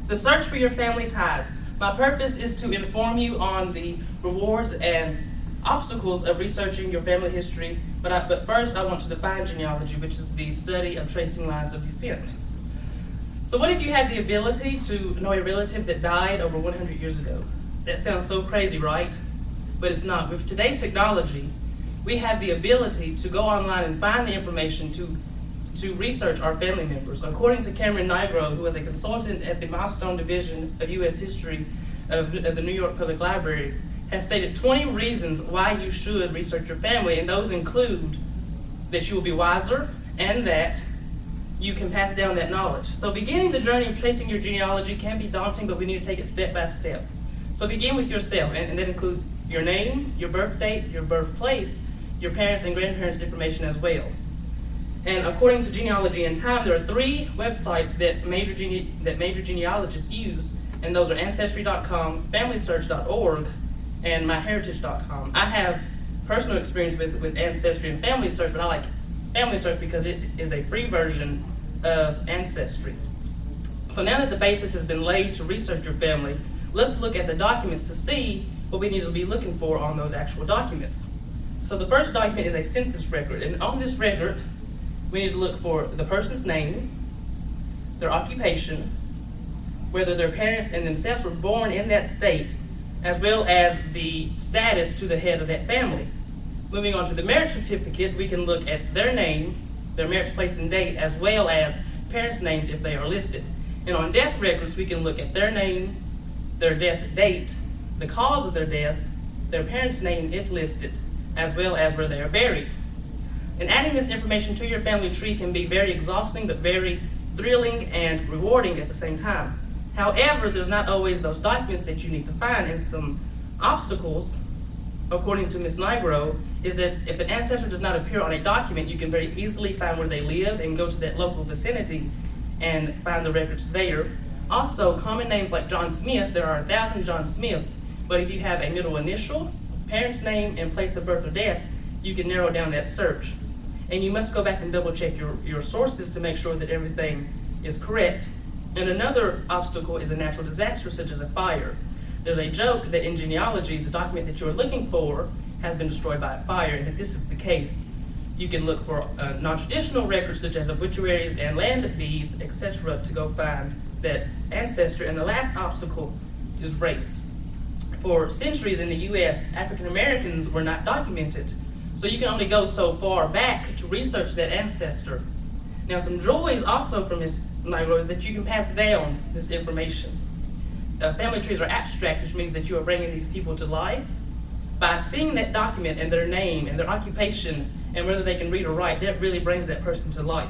The search for your family ties. My purpose is to inform you on the rewards and obstacles of researching your family history, but first I want to define genealogy, which is the study of tracing lines of descent. So what if you had the ability to know a relative that died over 100 years ago? That sounds so crazy, right? But it's not. With today's technology, we have the ability to go online and find the information to research our family members. According to Cameron Nigro, who is a consultant at the Milestone Division of U.S. History of the New York Public Library, has stated 20 reasons why you should research your family, and those include that you will be wiser and that you can pass down that knowledge. So beginning the journey of tracing your genealogy can be daunting, but we need to take it step by step. So begin with yourself, and that includes your name, your birth date, your birthplace, your parents' and grandparents' information as well. And according to Genealogy in Time, there are 3 websites that major genealogists use, and those are Ancestry.com, FamilySearch.org, and MyHeritage.com. I have personal experience with Ancestry and Family Search, but I like Family Search because it is a free version of Ancestry. So now that the basis has been laid to research your family, let's look at the documents to see what we need to be looking for on those actual documents. So the first document is a census record, and on this record, we need to look for the person's name, their occupation, whether their parents and themselves were born in that state, as well as the status to the head of that family. Moving on to the marriage certificate, we can look at their name, their marriage place and date, as well as parents' names if they are listed. And on death records, we can look at their name, their death date, the cause of their death, their parents' name if listed, as well as where they are buried. And adding this information to your family tree can be very exhausting, but very thrilling and rewarding at the same time. However, there's not always those documents that you need to find, and some obstacles, according to Ms. Nigro, is that if an ancestor does not appear on a document, you can very easily find where they lived and go to that local vicinity and find the records there. Also, common names like John Smith, there are 1,000 John Smiths, but if you have a middle initial, parent's name, and place of birth or death, you can narrow down that search. And you must go back and double check your sources to make sure that everything is correct. And another obstacle is a natural disaster such as a fire. There's a joke that in genealogy, the document that you're looking for has been destroyed by a fire, and if this is the case, you can look for non-traditional records such as obituaries and land deeds, etc. to go find that ancestor. And the last obstacle is race. For centuries in the U.S., African Americans were not documented, so you can only go so far back to research that ancestor. Now, some joys also from Ms. Nigro is that you can pass down this information. Family trees are abstract, which means that you are bringing these people to life. By seeing that document and their name and their occupation and whether they can read or write, that really brings that person to life.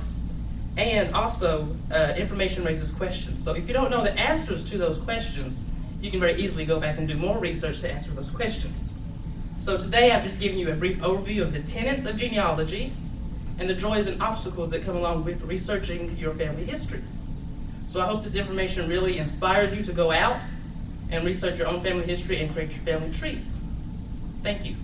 And also, information raises questions. So if you don't know the answers to those questions, you can very easily go back and do more research to answer those questions. So today I've just given you a brief overview of the tenets of genealogy and the joys and obstacles that come along with researching your family history. So I hope this information really inspires you to go out and research your own family history and create your family trees. Thank you.